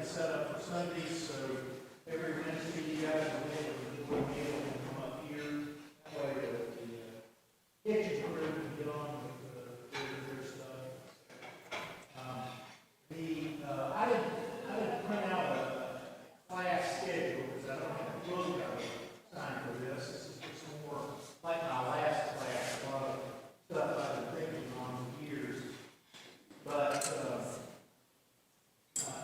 it set up for Sundays, so every Wednesday you guys will be able to do a meal and come up here. That way the kitchen crew can get on with their stuff. I didn't print out a class schedule because I don't have a logo sign for this. This is just more like my last class, a lot of stuff I've been thinking on for years. But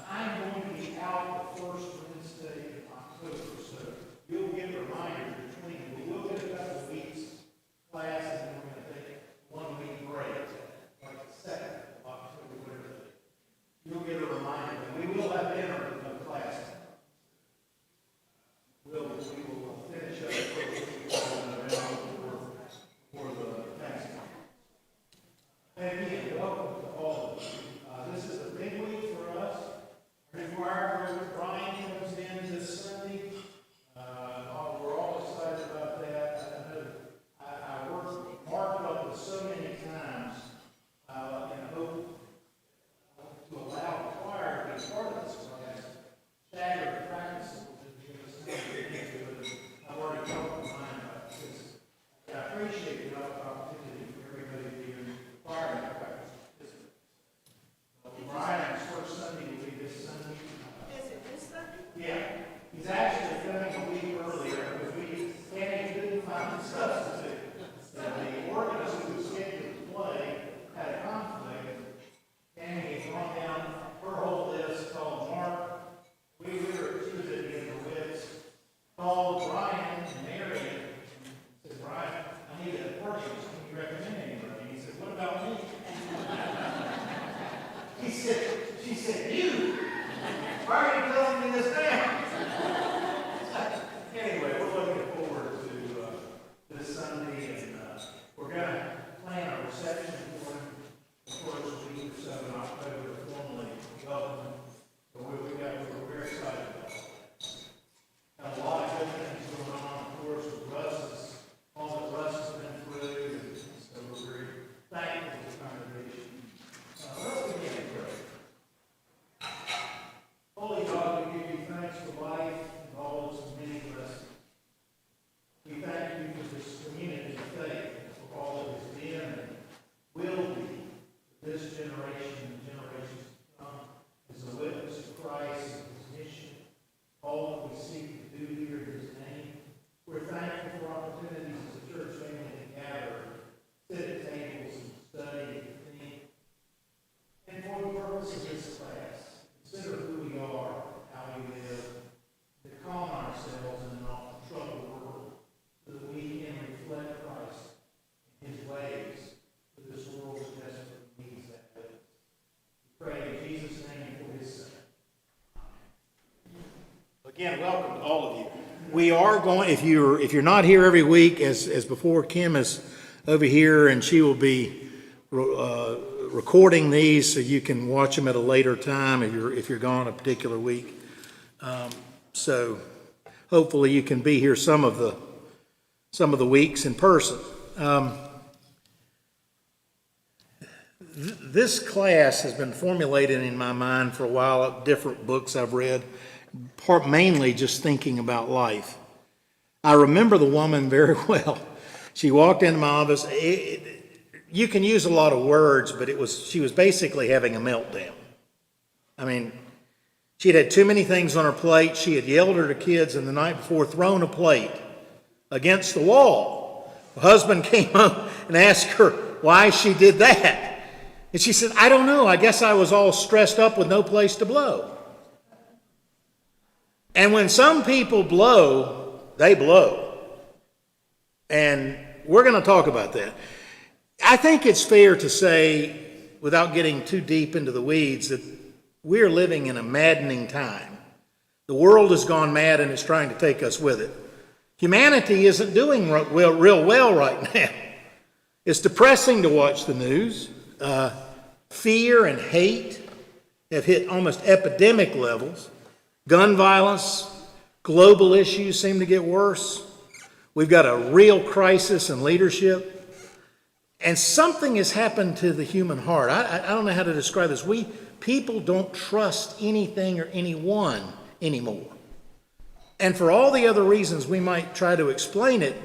I'm going to be out the first Wednesday of October, so you'll get a reminder between. We will get a couple of weeks class, and then we're going to take 1 week break, like the 2nd of October, whatever. You'll get a reminder. We will have dinner in the class. We will finish up the first week of November for the Thanksgiving. And again, welcome to all of you. This is a big week for us. Our new choir group, Brian, comes in this Sunday. We're all excited about that. I know I worked marked up with so many times, and I hope to allow the choir to be part of this class. Staggered practices will give us something to do with it. I've already talked to mine about this. I appreciate the opportunity for everybody to be in the choir practice. Brian's first Sunday will be this Sunday. Is it this Sunday? Yeah. He's actually coming a week earlier because we couldn't find the substitute. The organist who was scheduled to play had a conflict. Tammy had gone down her whole list, called Mark. We were choosing to get the wits. Called Brian and Marion. Said, Brian, I need an organist. Can you recommend anybody? He said, what about me? She said, you? Why are you telling me this now? Anyway, we're looking forward to this Sunday, and we're going to plan a reception for him the first week or so in October to formally welcome him. So we're very excited about that. Got a lot of good things going on, of course, with Russ, all that Russ has been through, and so we're very thankful for the congregation. Let's begin in prayer. Holy God, we give you thanks for life and all its many blessings. We thank you for this community of faith, for all that has been and will be this generation and generations to come as a witness of Christ and his mission, all that we seek to do here in his name. We're thankful for opportunities as a church family to gather, sit at tables and study and think. And for the purpose of this class, consider who we are, how we live, to calm ourselves in an often troubled world, so that we can reflect Christ and his ways to this world that desperately needs that witness. We pray in Jesus' name for his sake. Again, welcome to all of you. We are going, if you're not here every week, as before, Kim is over here, and she will be recording these so you can watch them at a later time if you're gone a particular week. So hopefully you can be here some of the weeks in person. This class has been formulated in my mind for a while of different books I've read, mainly just thinking about life. I remember the woman very well. She walked into my office. You can use a lot of words, but she was basically having a meltdown. I mean, she'd had too many things on her plate. She had yelled at her kids, and the night before thrown a plate against the wall. Her husband came up and asked her why she did that. And she said, I don't know. I guess I was all stressed up with no place to blow. And when some people blow, they blow. And we're going to talk about that. I think it's fair to say, without getting too deep into the weeds, that we're living in a maddening time. The world has gone mad and it's trying to take us with it. Humanity isn't doing real well right now. It's depressing to watch the news. Fear and hate have hit almost epidemic levels. Gun violence, global issues seem to get worse. We've got a real crisis in leadership. And something has happened to the human heart. I don't know how to describe this. We people don't trust anything or anyone anymore. And for all the other reasons we might try to explain it,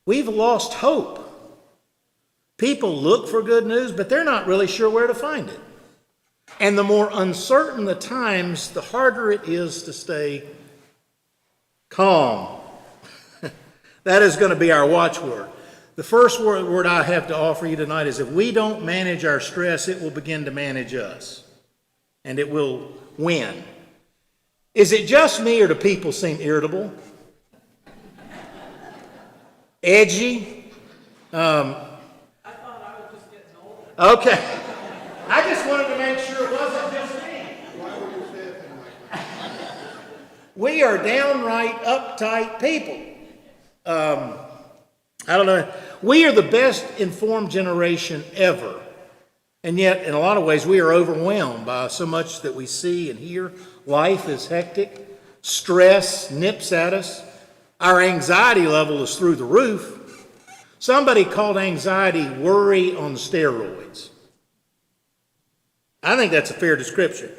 we've lost hope. People look for good news, but they're not really sure where to find it. And the more uncertain the times, the harder it is to stay calm. That is going to be our watchword. The first word I have to offer you tonight is if we don't manage our stress, it will begin to manage us. And it will win. Is it just me, or do people seem irritable? Edgy? I thought I was just getting older. Okay. I just wanted to make sure it wasn't just me. Why would you say a thing like that? We are downright uptight people. I don't know. We are the best informed generation ever. And yet, in a lot of ways, we are overwhelmed by so much that we see and hear. Life is hectic. Stress nips at us. Our anxiety level is through the roof. Somebody called anxiety worry on steroids. I think that's a fair description.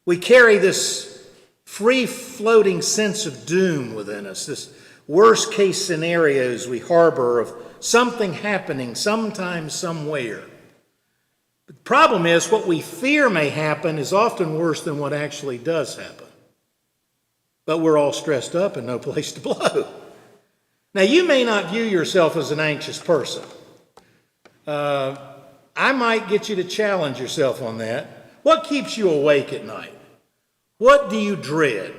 We carry this free-floating sense of doom within us, this worst-case scenarios we harbor of something happening sometime, somewhere. The problem is what we fear may happen is often worse than what actually does happen. But we're all stressed up and no place to blow. Now, you may not view yourself as an anxious person. I might get you to challenge yourself on that. What keeps you awake at night? What do you dread?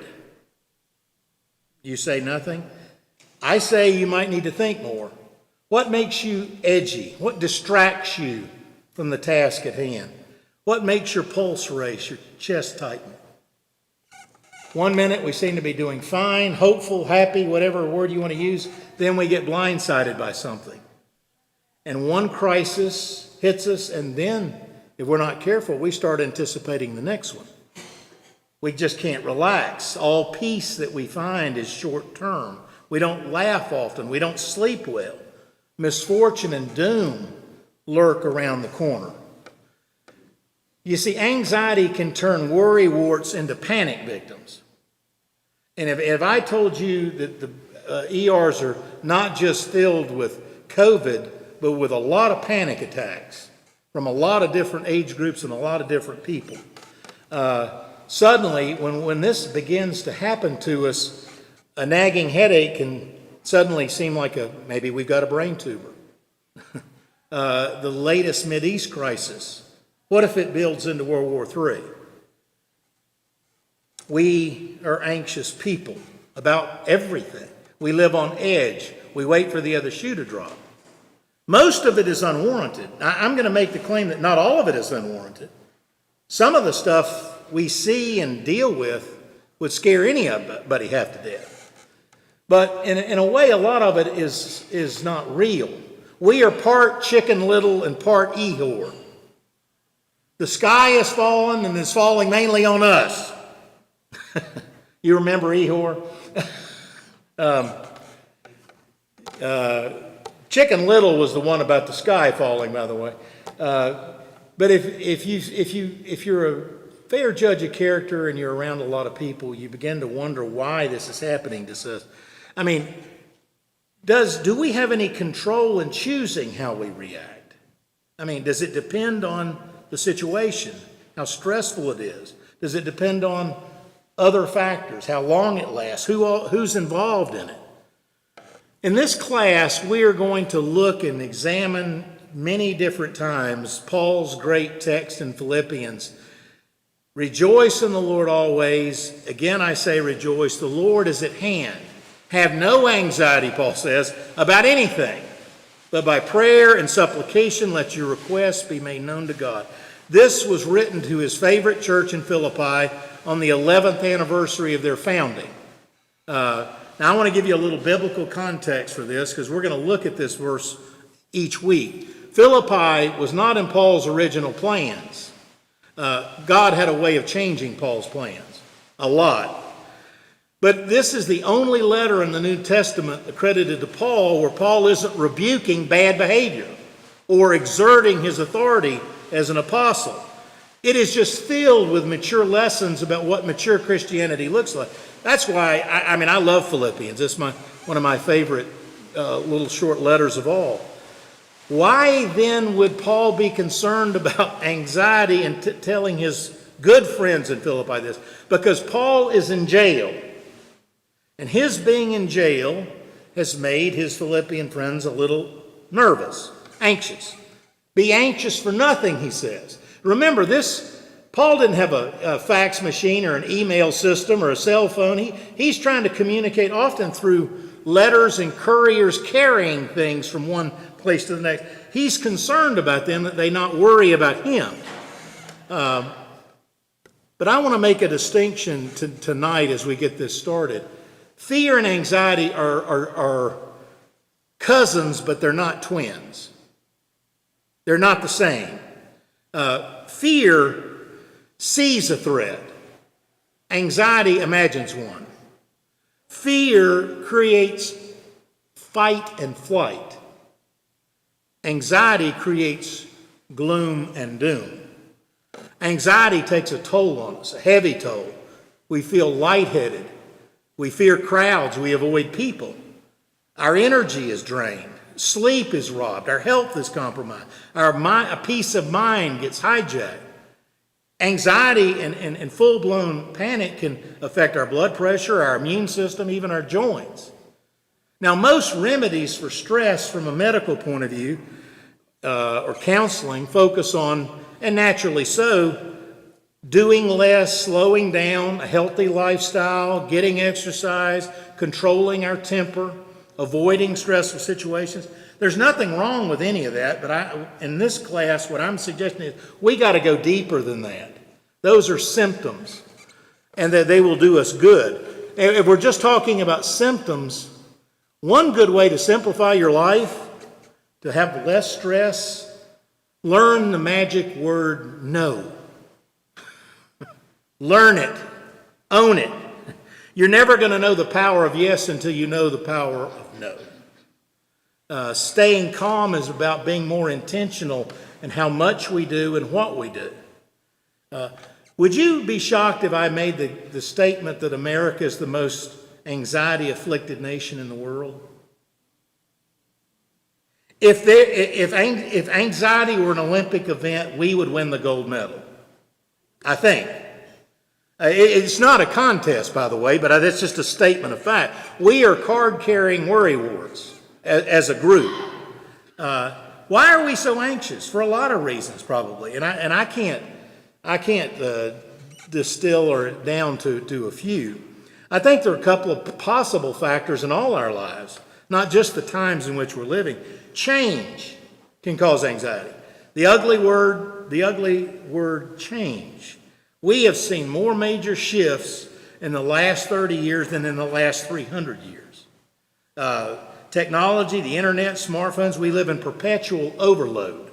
You say nothing? I say you might need to think more. What makes you edgy? What distracts you from the task at hand? What makes your pulse race, your chest tighten? 1 minute we seem to be doing fine, hopeful, happy, whatever word you want to use. Then we get blindsided by something. And one crisis hits us, and then, if we're not careful, we start anticipating the next one. We just can't relax. All peace that we find is short term. We don't laugh often. We don't sleep well. Misfortune and doom lurk around the corner. You see, anxiety can turn worry warts into panic victims. And if I told you that the ERs are not just filled with COVID, but with a lot of panic attacks from a lot of different age groups and a lot of different people, suddenly, when this begins to happen to us, a nagging headache can suddenly seem like maybe we've got a brain tumor. The latest Mideast crisis. What if it builds into World War III? We are anxious people about everything. We live on edge. We wait for the other shoe to drop. Most of it is unwarranted. I'm going to make the claim that not all of it is unwarranted. Some of the stuff we see and deal with would scare anybody half to death. But in a way, a lot of it is not real. We are part Chicken Little and part Ehor. The sky is falling, and it's falling mainly on us. You remember Ehor? Chicken Little was the one about the sky falling, by the way. But if you're a fair judge of character and you're around a lot of people, you begin to wonder why this is happening to us. I mean, do we have any control in choosing how we react? I mean, does it depend on the situation, how stressful it is? Does it depend on other factors, how long it lasts, who's involved in it? In this class, we are going to look and examine many different times Paul's great text in Philippians. Rejoice in the Lord always. Again, I say rejoice. The Lord is at hand. Have no anxiety, Paul says, about anything, but by prayer and supplication let your requests be made known to God. This was written to his favorite church in Philippi on the 11th anniversary of their founding. Now, I want to give you a little biblical context for this because we're going to look at this verse each week. Philippi was not in Paul's original plans. God had a way of changing Paul's plans, a lot. But this is the only letter in the New Testament accredited to Paul where Paul isn't rebuking bad behavior or exerting his authority as an apostle. It is just filled with mature lessons about what mature Christianity looks like. That's why, I love Philippians. It's one of my favorite little short letters of all. Why then would Paul be concerned about anxiety and telling his good friends in Philippi this? Because Paul is in jail. And his being in jail has made his Philippian friends a little nervous, anxious. Be anxious for nothing, he says. Remember, Paul didn't have a fax machine or an email system or a cell phone. He's trying to communicate often through letters and couriers carrying things from one place to the next. He's concerned about them, that they not worry about him. But I want to make a distinction tonight as we get this started. Fear and anxiety are cousins, but they're not twins. They're not the same. Fear sees a threat. Anxiety imagines one. Fear creates fight and flight. Anxiety creates gloom and doom. Anxiety takes a toll on us, a heavy toll. We feel lightheaded. We fear crowds. We avoid people. Our energy is drained. Sleep is robbed. Our health is compromised. A peace of mind gets hijacked. Anxiety and full-blown panic can affect our blood pressure, our immune system, even our joints. Now, most remedies for stress from a medical point of view or counseling focus on, and naturally so, doing less, slowing down, a healthy lifestyle, getting exercise, controlling our temper, avoiding stressful situations. There's nothing wrong with any of that, but in this class, what I'm suggesting is we got to go deeper than that. Those are symptoms, and that they will do us good. If we're just talking about symptoms, one good way to simplify your life, to have less stress, learn the magic word no. Learn it. Own it. You're never going to know the power of yes until you know the power of no. Staying calm is about being more intentional in how much we do and what we do. Would you be shocked if I made the statement that America is the most anxiety-afflicted nation in the world? If anxiety were an Olympic event, we would win the gold medal. I think. It's not a contest, by the way, but that's just a statement of fact. We are card-carrying worrywarts as a group. Why are we so anxious? For a lot of reasons, probably, and I can't distill it down to a few. I think there are a couple of possible factors in all our lives, not just the times in which we're living. Change can cause anxiety. The ugly word change. We have seen more major shifts in the last 30 years than in the last 300 years. Technology, the internet, smartphones, we live in perpetual overload.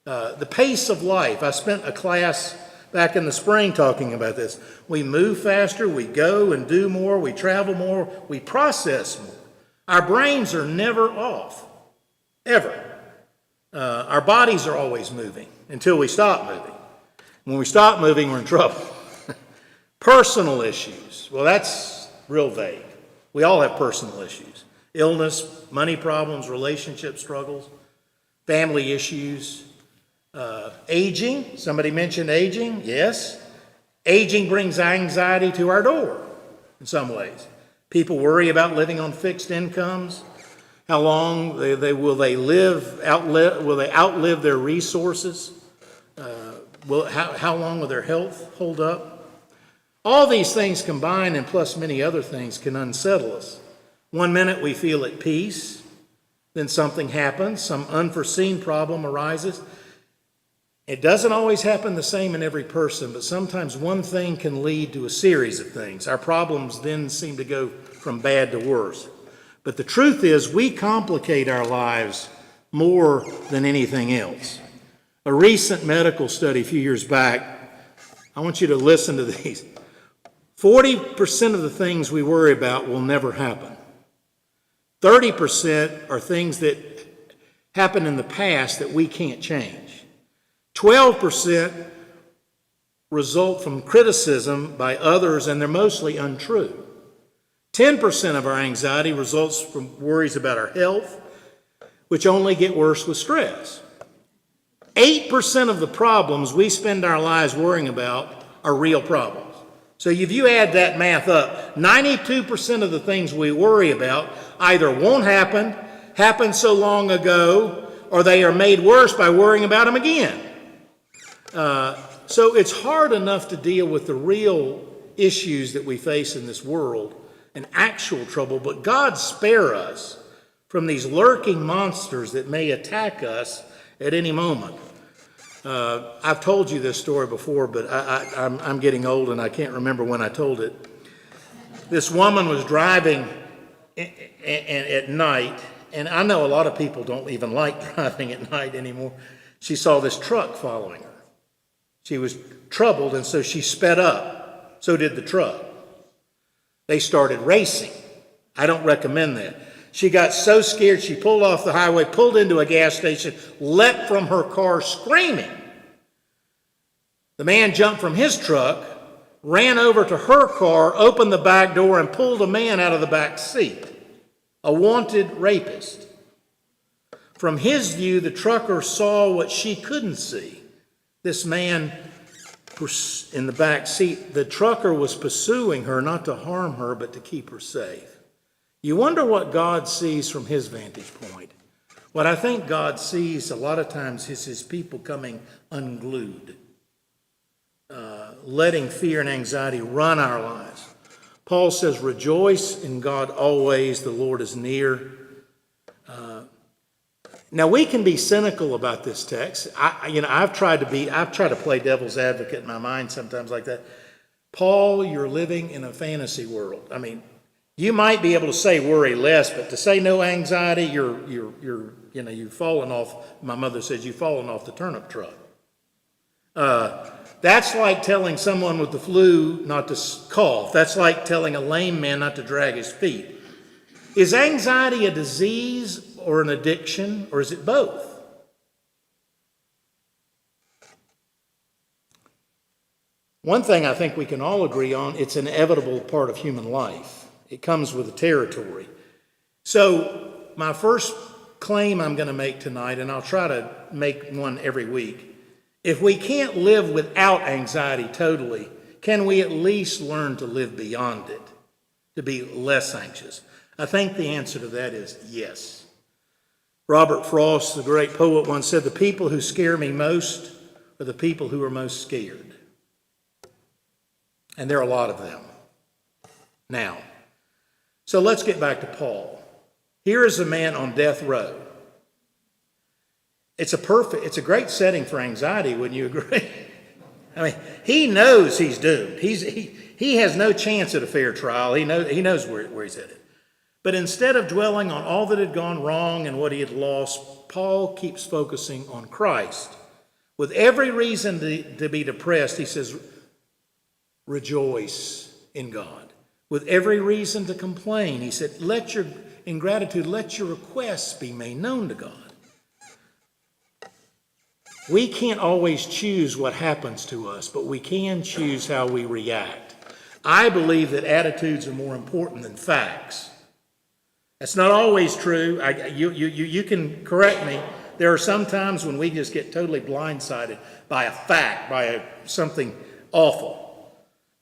The pace of life. I spent a class back in the spring talking about this. We move faster, we go and do more, we travel more, we process more. Our brains are never off, ever. Our bodies are always moving until we stop moving. When we stop moving, we're in trouble. Personal issues. Well, that's real vague. We all have personal issues. Illness, money problems, relationship struggles, family issues. Aging. Somebody mentioned aging. Yes. Aging brings anxiety to our door in some ways. People worry about living on fixed incomes. How long will they outlive their resources? How long will their health hold up? All these things combined, and plus many other things, can unsettle us. One minute we feel at peace, then something happens, some unforeseen problem arises. It doesn't always happen the same in every person, but sometimes one thing can lead to a series of things. Our problems then seem to go from bad to worse. But the truth is, we complicate our lives more than anything else. A recent medical study a few years back, I want you to listen to these. 40% of the things we worry about will never happen. 30% are things that happened in the past that we can't change. 12% result from criticism by others, and they're mostly untrue. 10% of our anxiety results from worries about our health, which only get worse with stress. 8% of the problems we spend our lives worrying about are real problems. So if you add that math up, 92% of the things we worry about either won't happen, happened so long ago, or they are made worse by worrying about them again. So it's hard enough to deal with the real issues that we face in this world and actual trouble, but God spare us from these lurking monsters that may attack us at any moment. I've told you this story before, but I'm getting old and I can't remember when I told it. This woman was driving at night, and I know a lot of people don't even like driving at night anymore. She saw this truck following her. She was troubled, and so she sped up. So did the truck. They started racing. I don't recommend that. She got so scared, she pulled off the highway, pulled into a gas station, leapt from her car screaming. The man jumped from his truck, ran over to her car, opened the back door, and pulled a man out of the back seat, a wanted rapist. From his view, the trucker saw what she couldn't see. This man in the back seat, the trucker was pursuing her not to harm her, but to keep her safe. You wonder what God sees from his vantage point. What I think God sees a lot of times is his people coming unglued, letting fear and anxiety run our lives. Paul says, rejoice in God always, the Lord is near. Now we can be cynical about this text. I've tried to play devil's advocate in my mind sometimes like that. Paul, you're living in a fantasy world. I mean, you might be able to say worry less, but to say no anxiety, you've fallen off. My mother says you've fallen off the turnip truck. That's like telling someone with the flu not to cough. That's like telling a lame man not to drag his feet. Is anxiety a disease or an addiction, or is it both? One thing I think we can all agree on, it's an inevitable part of human life. It comes with the territory. So my first claim I'm going to make tonight, and I'll try to make one every week, if we can't live without anxiety totally, can we at least learn to live beyond it, to be less anxious? I think the answer to that is yes. Robert Frost, the great poet, once said, the people who scare me most are the people who are most scared. And there are a lot of them. Now, so let's get back to Paul. Here is a man on death row. It's a great setting for anxiety, wouldn't you agree? I mean, he knows he's doomed. He has no chance at a fair trial. He knows where he's headed. But instead of dwelling on all that had gone wrong and what he had lost, Paul keeps focusing on Christ. With every reason to be depressed, he says, rejoice in God. With every reason to complain, he said, in gratitude, let your requests be made known to God. We can't always choose what happens to us, but we can choose how we react. I believe that attitudes are more important than facts. That's not always true. You can correct me. There are some times when we just get totally blindsided by a fact, by something awful.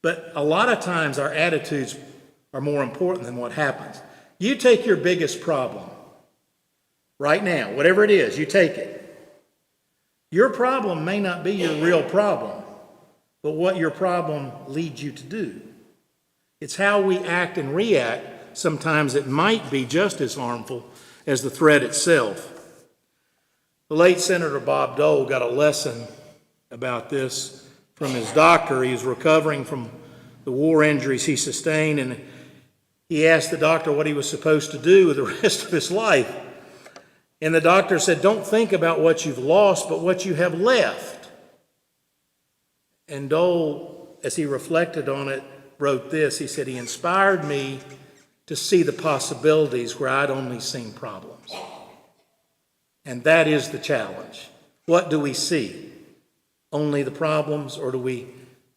But a lot of times our attitudes are more important than what happens. You take your biggest problem right now, whatever it is, you take it. Your problem may not be your real problem, but what your problem leads you to do. It's how we act and react. Sometimes it might be just as harmful as the threat itself. The late Senator Bob Dole got a lesson about this from his doctor. He was recovering from the war injuries he sustained, and he asked the doctor what he was supposed to do with the rest of his life. And the doctor said, don't think about what you've lost, but what you have left. And Dole, as he reflected on it, wrote this. He said, he inspired me to see the possibilities where I'd only seen problems. And that is the challenge. What do we see? Only the problems, or do we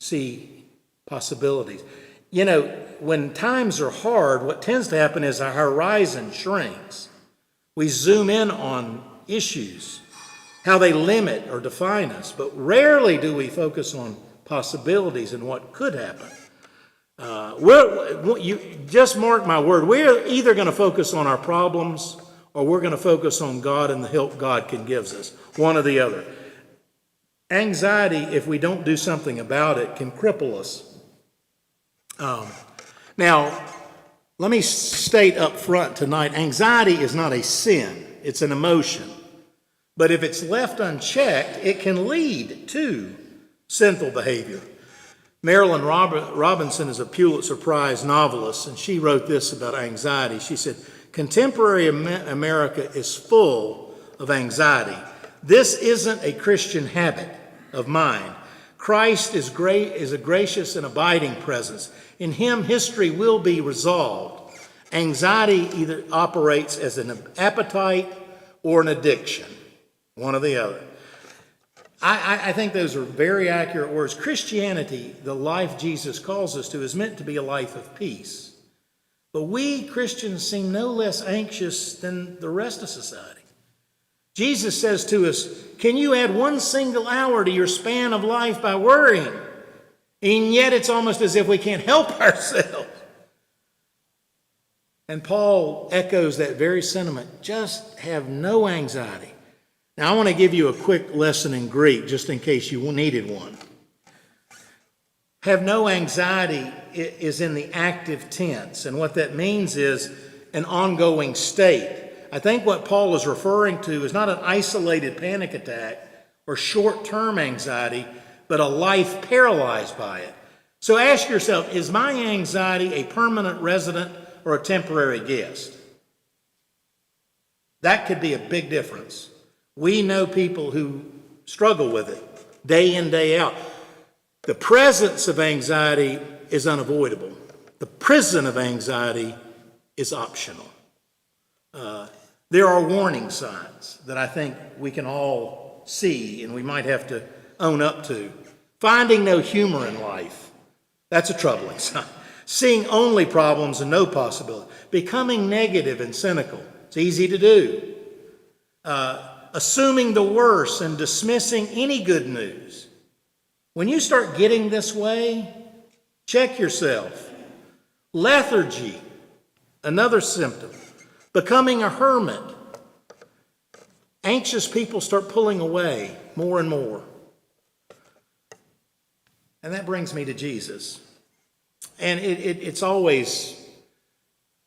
see possibilities. You know, when times are hard, what tends to happen is our horizon shrinks. We zoom in on issues, how they limit or define us, but rarely do we focus on possibilities and what could happen. You just mark my word, we're either going to focus on our problems or we're going to focus on God and the help God can give us, one or the other. Anxiety, if we don't do something about it, can cripple us. Now, let me state up front tonight, anxiety is not a sin, it's an emotion. But if it's left unchecked, it can lead to sinful behavior. Marilyn Robinson is a Pulitzer Prize novelist, and she wrote this about anxiety. She said, "Contemporary America is full of anxiety. This isn't a Christian habit of mind. Christ is a gracious and abiding presence. In him, history will be resolved. Anxiety either operates as an appetite or an addiction, one or the other." I think those are very accurate words. Christianity, the life Jesus calls us to, is meant to be a life of peace. But we Christians seem no less anxious than the rest of society. Jesus says to us, can you add one single hour to your span of life by worrying? And yet it's almost as if we can't help ourselves. And Paul echoes that very sentiment. Just have no anxiety. Now, I want to give you a quick lesson in Greek, just in case you needed one. Have no anxiety is in the active tense, and what that means is an ongoing state. I think what Paul is referring to is not an isolated panic attack or short-term anxiety, but a life paralyzed by it. So ask yourself, is my anxiety a permanent resident or a temporary guest? That could be a big difference. We know people who struggle with it day in, day out. The presence of anxiety is unavoidable. The prison of anxiety is optional. There are warning signs that I think we can all see and we might have to own up to. Finding no humor in life, that's a troubling sign. Seeing only problems and no possibility. Becoming negative and cynical, it's easy to do. Assuming the worst and dismissing any good news. When you start getting this way, check yourself. Lethargy, another symptom. Becoming a hermit. Anxious people start pulling away more and more. And that brings me to Jesus. And it's always,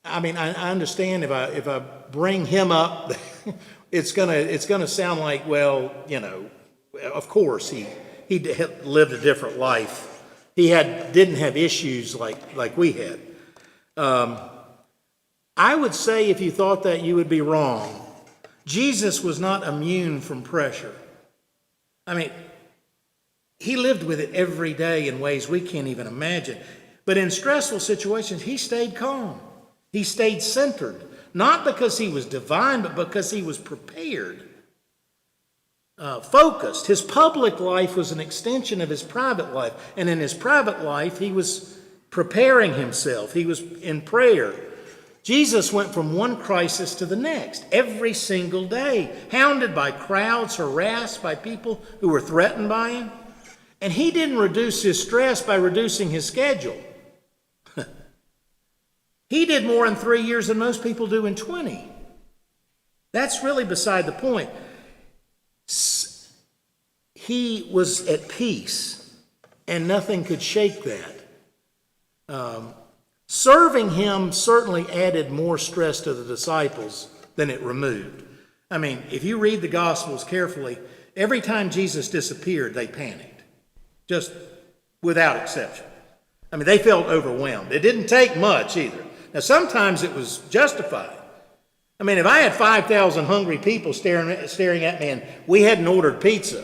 I mean, I understand if I bring him up, it's gonna sound like, well, you know, of course he lived a different life. He didn't have issues like we had. I would say if you thought that, you would be wrong. Jesus was not immune from pressure. I mean, he lived with it every day in ways we can't even imagine. But in stressful situations, he stayed calm. He stayed centered. Not because he was divine, but because he was prepared. Focused. His public life was an extension of his private life. And in his private life, he was preparing himself. He was in prayer. Jesus went from one crisis to the next every single day, hounded by crowds, harassed by people who were threatened by him. And he didn't reduce his stress by reducing his schedule. He did more in 3 years than most people do in 20. That's really beside the point. He was at peace, and nothing could shake that. Serving him certainly added more stress to the disciples than it removed. I mean, if you read the Gospels carefully, every time Jesus disappeared, they panicked, just without exception. I mean, they felt overwhelmed. It didn't take much either. Now, sometimes it was justified. I mean, if I had 5,000 hungry people staring at me and we hadn't ordered pizza,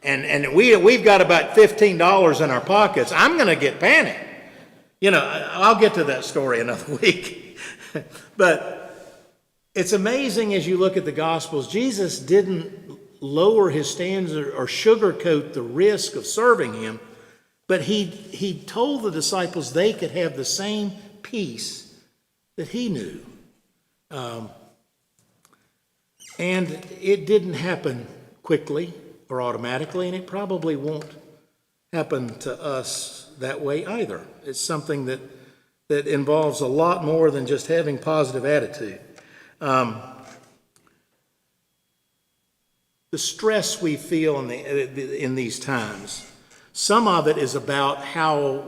and we've got about $15 in our pockets, I'm going to get panicked. You know, I'll get to that story another week. But it's amazing as you look at the Gospels, Jesus didn't lower his standards or sugarcoat the risk of serving him, but he told the disciples they could have the same peace that he knew. And it didn't happen quickly or automatically, and it probably won't happen to us that way either. It's something that involves a lot more than just having positive attitude. The stress we feel in these times, some of it is about how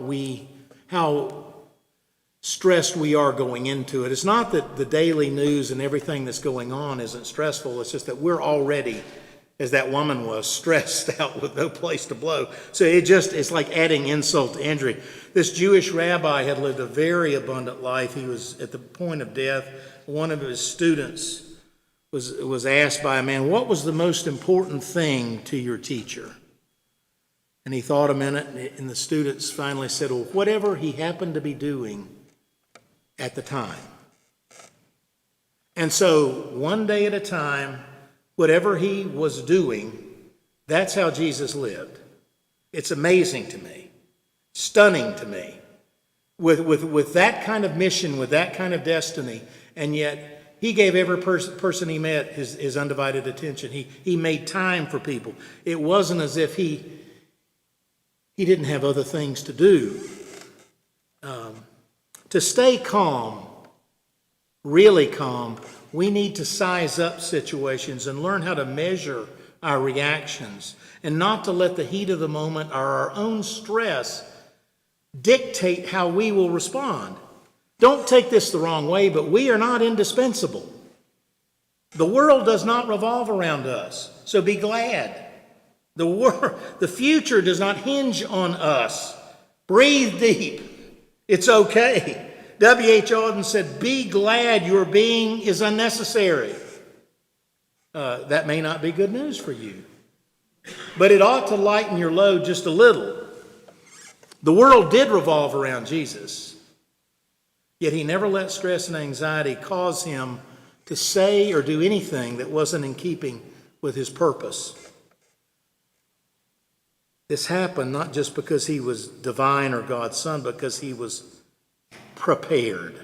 stressed we are going into it. It's not that the daily news and everything that's going on isn't stressful. It's just that we're already, as that woman was, stressed out with no place to blow. So it's like adding insult to injury. This Jewish rabbi had lived a very abundant life. He was at the point of death. One of his students was asked by a man, "What was the most important thing to your teacher?" And he thought a minute, and the students finally said, "Well, whatever he happened to be doing at the time." And so one day at a time, whatever he was doing, that's how Jesus lived. It's amazing to me, stunning to me, with that kind of mission, with that kind of destiny, and yet he gave every person he met his undivided attention. He made time for people. It wasn't as if he didn't have other things to do. To stay calm, really calm, we need to size up situations and learn how to measure our reactions and not to let the heat of the moment or our own stress dictate how we will respond. Don't take this the wrong way, but we are not indispensable. The world does not revolve around us, so be glad. The future does not hinge on us. Breathe deep. It's okay. W.H. Auden said, "Be glad your being is unnecessary." That may not be good news for you, but it ought to lighten your load just a little. The world did revolve around Jesus, yet he never let stress and anxiety cause him to say or do anything that wasn't in keeping with his purpose. This happened not just because he was divine or God's son, but because he was prepared.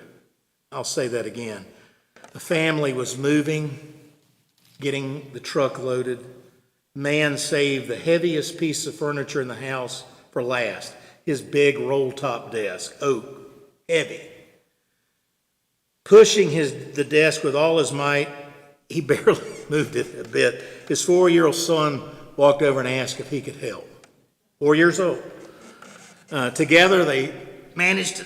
I'll say that again. The family was moving, getting the truck loaded. Man saved the heaviest piece of furniture in the house for last. His big roll-top desk, oak, heavy. Pushing the desk with all his might, he barely moved it a bit. His 4-year-old son walked over and asked if he could help. 4 years old. Together they managed to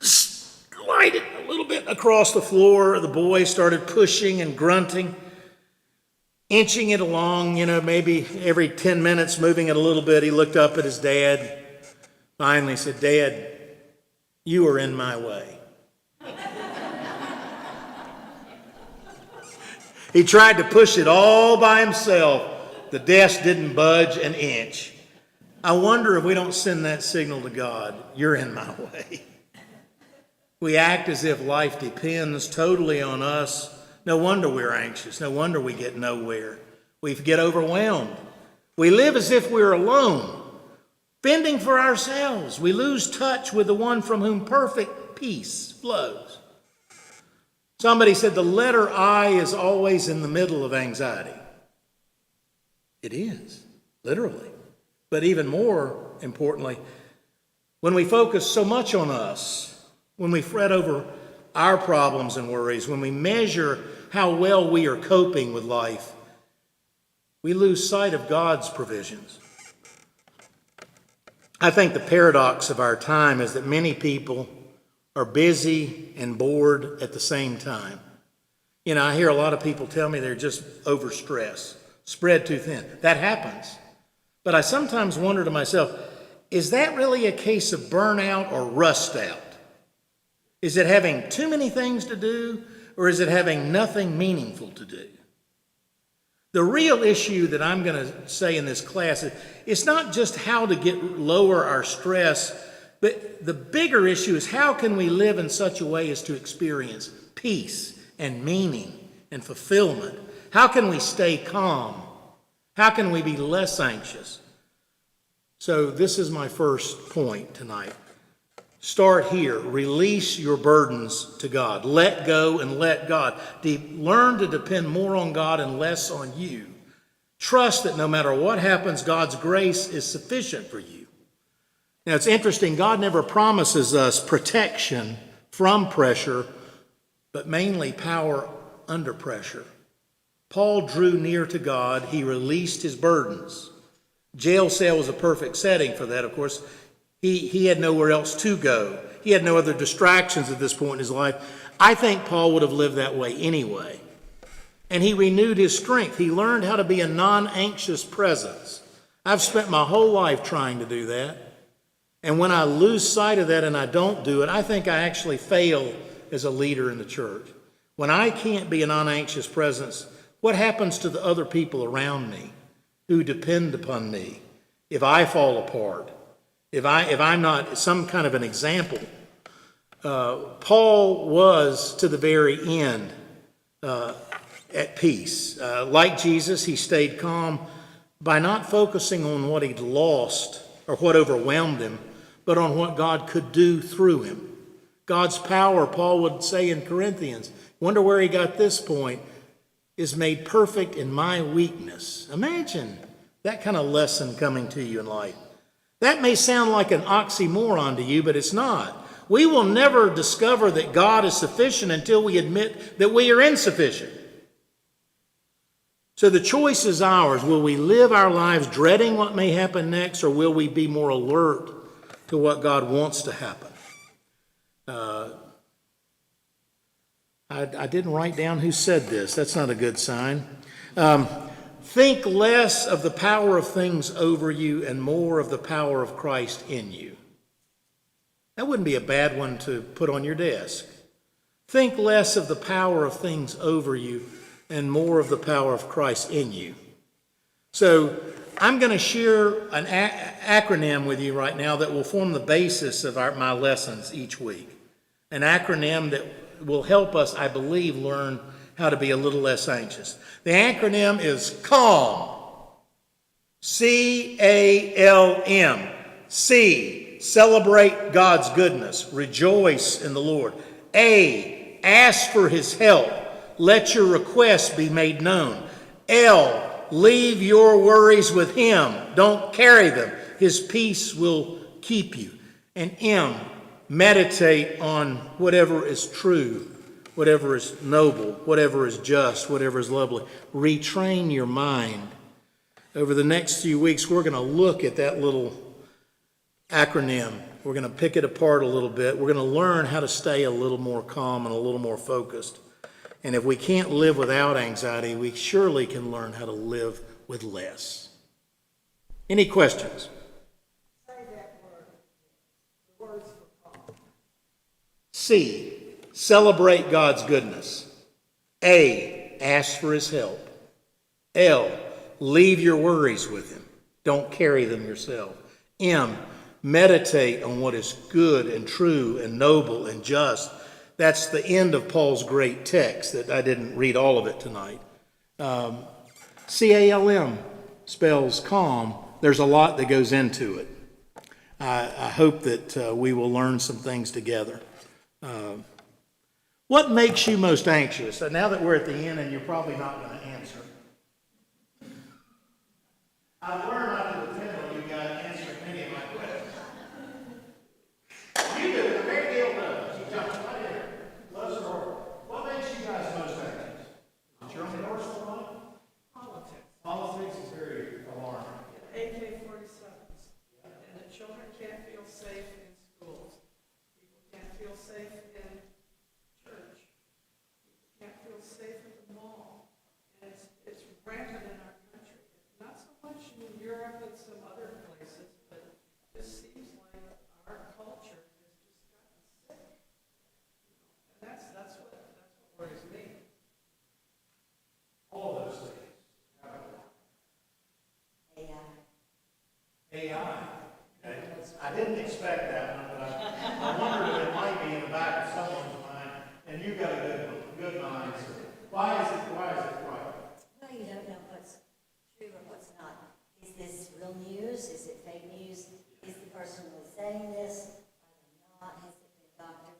slide it a little bit across the floor. The boy started pushing and grunting, inching it along, maybe every 10 minutes, moving it a little bit. He looked up at his dad, finally said, "Dad, you are in my way." He tried to push it all by himself. The desk didn't budge an inch. I wonder if we don't send that signal to God, "You're in my way." We act as if life depends totally on us. No wonder we're anxious. No wonder we get nowhere. We get overwhelmed. We live as if we're alone, fending for ourselves. We lose touch with the one from whom perfect peace flows. Somebody said the letter I is always in the middle of anxiety. It is, literally. But even more importantly, when we focus so much on us, when we fret over our problems and worries, when we measure how well we are coping with life, we lose sight of God's provisions. I think the paradox of our time is that many people are busy and bored at the same time. I hear a lot of people tell me they're just overstressed, spread too thin. That happens. But I sometimes wonder to myself, is that really a case of burnout or rust out? Is it having too many things to do, or is it having nothing meaningful to do? The real issue that I'm going to say in this class is it's not just how to lower our stress, but the bigger issue is how can we live in such a way as to experience peace and meaning and fulfillment? How can we stay calm How can we be less anxious? So this is my first point tonight. Start here. Release your burdens to God. Let go and let God. Learn to depend more on God and less on you. Trust that no matter what happens, God's grace is sufficient for you. Now, it's interesting. God never promises us protection from pressure, but mainly power under pressure. Paul drew near to God. He released his burdens. Jail cell was a perfect setting for that, of course. He had nowhere else to go. He had no other distractions at this point in his life. I think Paul would have lived that way anyway. And he renewed his strength. He learned how to be a non-anxious presence. I've spent my whole life trying to do that. And when I lose sight of that and I don't do it, I think I actually fail as a leader in the church. When I can't be a non-anxious presence, what happens to the other people around me who depend upon me if I fall apart? If I'm not some kind of an example? Paul was to the very end at peace. Like Jesus, he stayed calm by not focusing on what he'd lost or what overwhelmed him, but on what God could do through him. God's power, Paul would say in Corinthians, wonder where he got this point, is made perfect in my weakness. Imagine that kind of lesson coming to you in life. That may sound like an oxymoron to you, but it's not. We will never discover that God is sufficient until we admit that we are insufficient. So the choice is ours. Will we live our lives dreading what may happen next, or will we be more alert to what God wants to happen? I didn't write down who said this. That's not a good sign. Think less of the power of things over you and more of the power of Christ in you. That wouldn't be a bad one to put on your desk. Think less of the power of things over you and more of the power of Christ in you. So I'm going to share an acronym with you right now that will form the basis of my lessons each week. An acronym that will help us, I believe, learn how to be a little less anxious. The acronym is CALM. C-A-L-M. C, celebrate God's goodness. Rejoice in the Lord. A, ask for his help. Let your requests be made known. L, leave your worries with him. Don't carry them. His peace will keep you. And M, meditate on whatever is true, whatever is noble, whatever is just, whatever is lovely. Retrain your mind. Over the next few weeks, we're going to look at that little acronym. We're going to pick it apart a little bit. We're going to learn how to stay a little more calm and a little more focused. And if we can't live without anxiety, we surely can learn how to live with less. Any questions? Say that word. The words for calm. C, celebrate God's goodness. A, ask for his help. L, leave your worries with him. Don't carry them yourself. M, meditate on what is good and true and noble and just. That's the end of Paul's great text that I didn't read all of it tonight. C-A-L-M spells calm. There's a lot that goes into it. I hope that we will learn some things together. What makes you most anxious? Now that we're at the end and you're probably not going to answer. I've learned not to depend on you guys answering many of my questions. You do, the great deal does. You jump right in. Close the door. What makes you guys most anxious? Is your own personal life? Politics. Politics is very alarming. AK-47s. And the children can't feel safe in schools. People can't feel safe in church. People can't feel safe at the mall. And it's rampant in our country. Not so much in Europe and some other places, but it just seems like our culture has just gotten sick. And that's what worries me. All of those things. AI. Okay. I didn't expect that one, but I wondered if it might be in the back of someone's mind, and you got a good mind. So why is it right? Well, you don't know what's true or what's news? Is it fake news? Is the person really saying this? Are they not? Has it been doctored?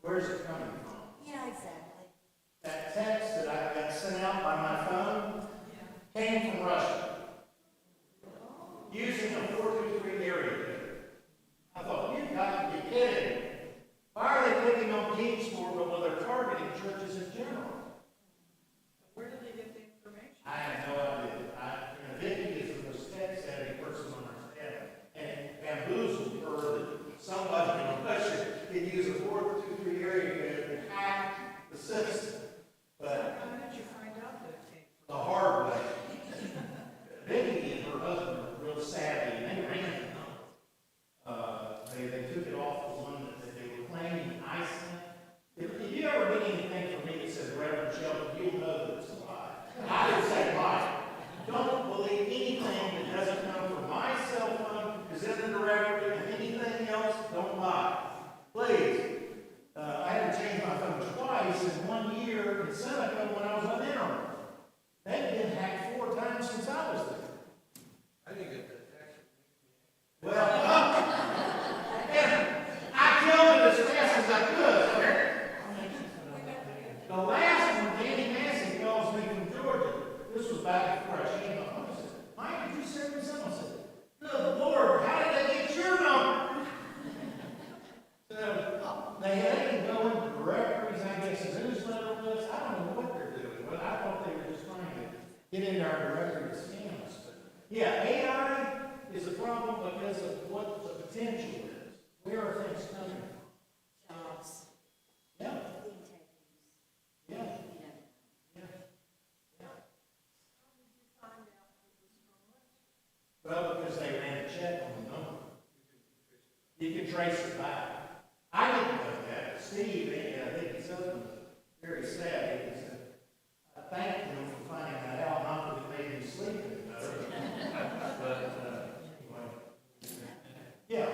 Where's it coming from? Yeah, exactly. That text that I got sent out by my phone came from Russia, using a 423 area code. I thought, you've got to be kidding. Why are they picking on Kingsport, but when they're targeting churches in general? Where did they get the information? I have no idea. Vicky is the most tech-savvy person on our staff, and it bamboozled her that somebody in Russia could use a 423 area code to hack the system. But How did you find out that it came the hard way. Vicky and her husband are real savvy, and they ran it. They took it off the one that they were claiming I sent. If you ever get anything from me that says Reverend Shelton, you'll know that it's a lie. I would say lie. Don't believe anything that doesn't come from my cell phone, is in the directory, and anything else, don't lie. Please. I had to change my phone twice in 1 year in Seneca when I was on interim. They've been hacked 4 times since I was there. I didn't get that text. Well, I killed it as fast as I could. The last one, Danny Massey calls me from Georgia. This was back before I came home. I said, Mike, did you send me something? I said, good Lord, how did they get your number? So they can go into directories, I guess, as newsletter lists. I don't know what they're doing, but I thought they were just trying to get into our directory to scam us. But yeah, AI is a problem because of what the potential is. Where are things coming from? Jobs, Yeah, clean tech use, yeah, you know. yeah. How did you find out it was from Russia? Well, because they ran a check on the number. You can trace it back. I didn't know that. Steve, I think his husband was very savvy. He said, I thanked him for finding that out, not that it made me sleep any better. But, anyway. Yeah.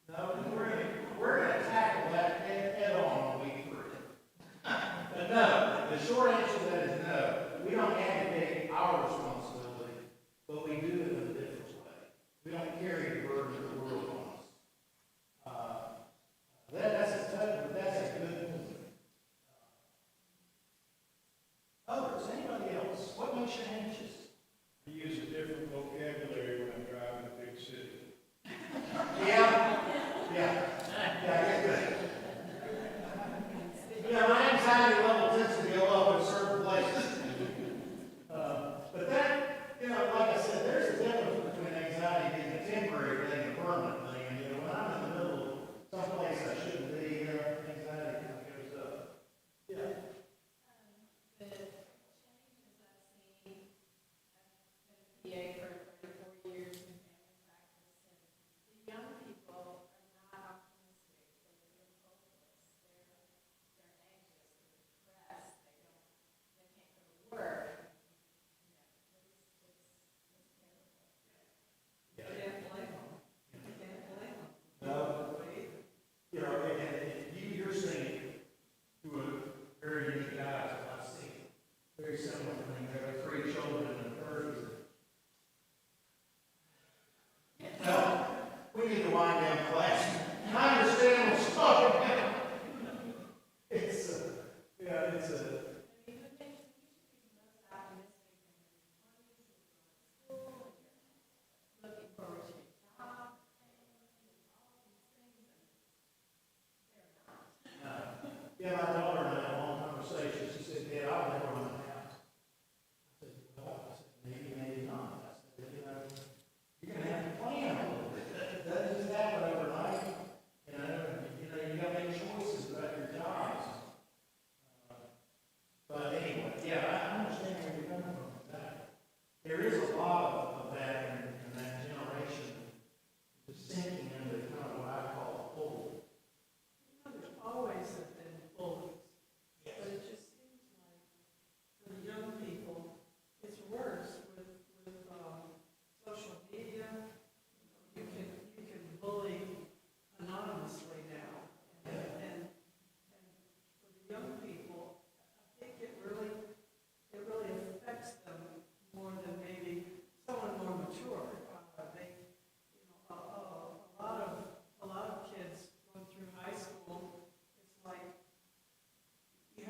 No, we're going to tackle that head on week 3. But no, the short answer to that is no. We don't advocate our responsibility, but we do it in a different way. We don't carry the burden of the world on us. That's a tough, but that's a good one. Others, anybody else? What makes you anxious? I use a different vocabulary when I'm driving a big city. Yeah, yeah, I get that. Yeah, my anxiety level tends to go up in certain places. But that, like I said, there's a difference between anxiety being a temporary thing and a permanent thing. And, when I'm in the middle of someplace I shouldn't be, anxiety kind of goes up. Yeah. The changes I've seen, I've been a PA for 34 years in family practice, and the young people are not optimistic. They feel hopeless. They're anxious. They're depressed. They can't go to work. You can't blame them. You can't blame them. No. And you're saying to a very unique guy, I've seen very similar thing. There are 3 children in the 30s. Well, we need to wind down class. I understand what's talking about. It's a. I mean, what makes you should be most optimistic in your 20s, when you're going to school, and you're looking forward to your job, and all these things, and they're not. Yeah, my daughter and I had a long conversation. She said, Dad, I'll never run a house. I said, well, maybe, maybe not. I said, you're going to have to plan a little bit. It doesn't just happen overnight. You got to make choices about your jobs. But anyway, yeah, I understand where you're coming from with that. There is a lot of that in that generation just sinking into kind of what I call a hole. There's always have been bullies.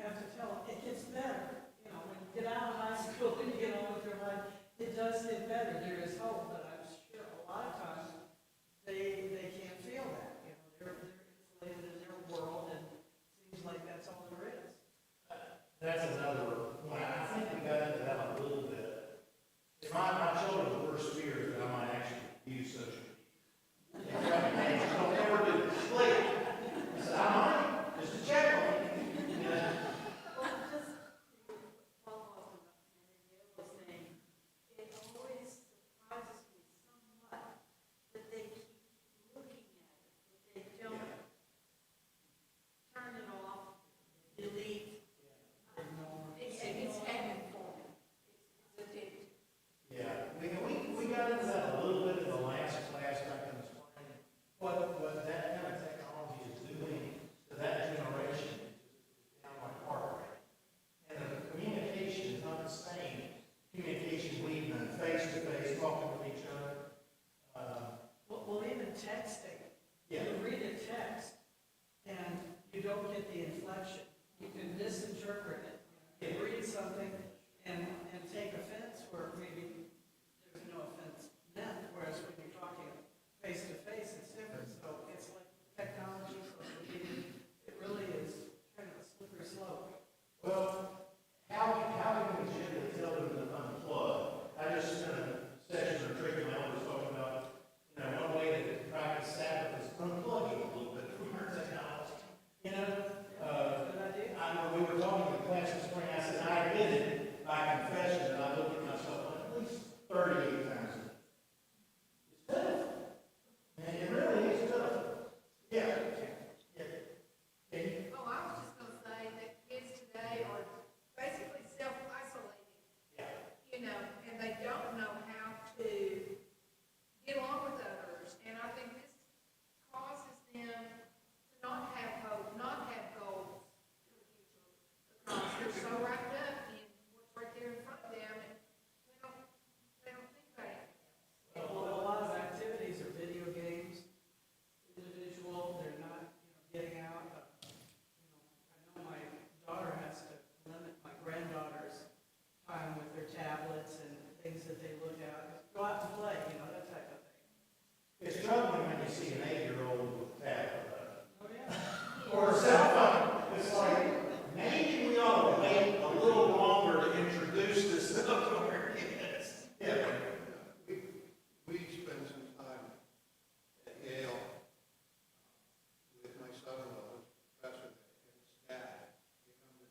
have to tell them, it gets better. You know, when you get out of high school and you get on with your life, it does get better. There is hope, but I'm sure a lot of times they can't feel that. You know, they're insulated in their world, and it seems like that's all there is. That's another one. I think we got into that a little bit. My children's worst fear is that I might actually use social media. And don't ever do it. Sleep. I said, I might, just to check on you. Yeah. Well, just follow up on what Mary Gail was saying, it always surprises me somewhat that they keep looking at it, that they don't turn it off, delete. It's happening for me. It's addictive. Yeah, we got into that a little bit in the last class, I can explain what that kind of technology is doing to that generation is downright heartbreaking. And the communication is not the same communication we've done face-to-face, talking with each other. Well, even texting. Yeah. You read a text, and you don't get the inflection. You can misinterpret it. You can read something and take offense where maybe there's no offense meant, whereas when you're talking face to face, it's different. So it's like technology, social media, it really is kind of a slippery slope. Well, how can we gently tell them to unplug? I just spent a session or training I was talking about, one way to practice Sabbath is unplugging a little bit from our technology. Good idea. We were talking in the class this morning, I said, I admitted by confession that I looked at myself at least 38 times a day. It's pitiful. And it really is pitiful. Yeah. Yeah. Oh, I was just gonna say that kids today are basically self-isolating, and they don't know how to get along with others. And I think this causes them to not have hope, not have goals for the future, because they're so wrapped up in what's right there in front of them, and they don't think about anything else. Well, a lot of activities are video games, individual, they're not, getting out. I know my daughter has to limit my granddaughter's time with their tablets and things that they look at. Go out to play, that type of thing. It's troubling when you see an 8-year-old with a tablet. Oh, yeah. Or a cell phone. It's like, maybe we ought to wait a little longer to introduce this stuff to our kids. Yeah. We spent some time at Yale with my son-in-law, who's a professor there, and his dad. They come to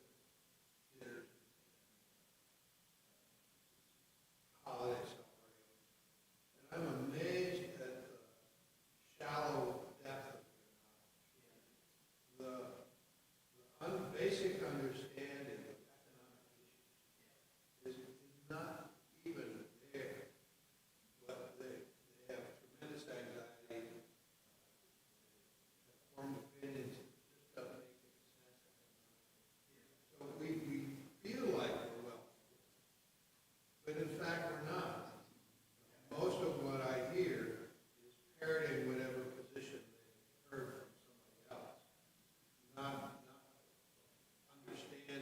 dinners, holiday celebrations. And I'm amazed at the shallow depth of their knowledge. The basic understanding of economic issues is not even there. But they have tremendous anxiety, form opinions, it just doesn't make any sense. So we feel like we're well, but in fact, we're not. Most of what I hear is parroting whatever position they heard from somebody else, not understanding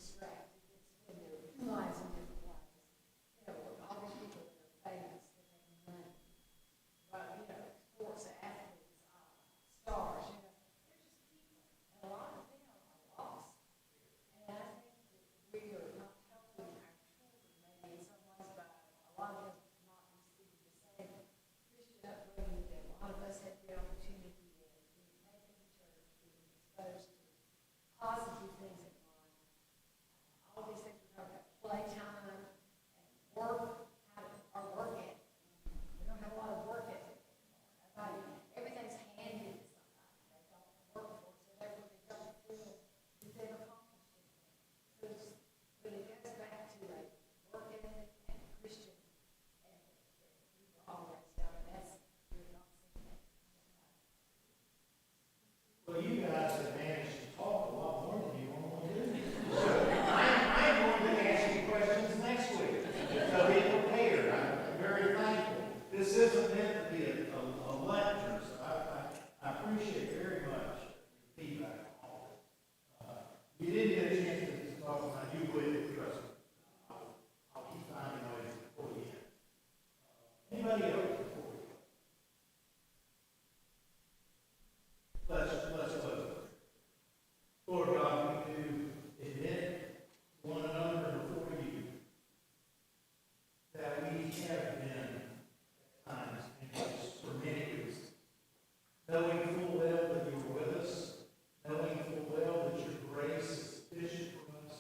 distracted. It's when they're utilizing different ways. You know, all these people that are famous, they're making money. But, you know, sports athletes, stars, you know, they're just people. And a lot of them are lost. And I think that we are not helping our children maybe in some ways by a lot of us not receiving the same Christian upbringing that a lot of us had the opportunity of being taken to church, being exposed to positive things in life. All these things we talk about, playtime and work, our work ethic. We don't have a lot of work ethic anymore. Everything's handed to somebody. They don't work for it, so therefore they don't feel that they've accomplished anything. So it's, but it goes back to a work ethic and a Christian ethic that we've always done, and that's, we're not seeing that. Well, you guys have managed to talk a lot more than you normally do. So I'm going to ask you questions next week. So be prepared. I'm very thankful. This isn't meant to be a lecture, so I appreciate very much your feedback on all this. You didn't get a chance to talk about you will, trust me. I'll keep finding ways to pull you in. Anybody else before we go? Let's close. Lord God, we do admit one another before you that we have been at times anxious for many reasons. Knowing full well that you are with us, knowing full well that your grace is sufficient for us,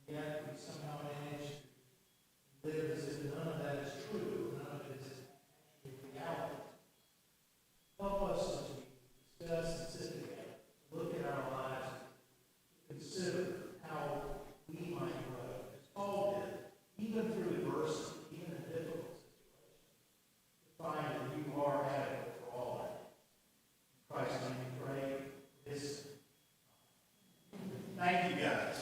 and yet we somehow manage to live as if none of that is true, none of it is actually reality. Help us as we discuss and sit together, look at our lives, consider how we might grow, as Paul did, even through adversity, even in difficult situations, to find that you are adequate for all that. In Christ's name we pray. Thank you, guys.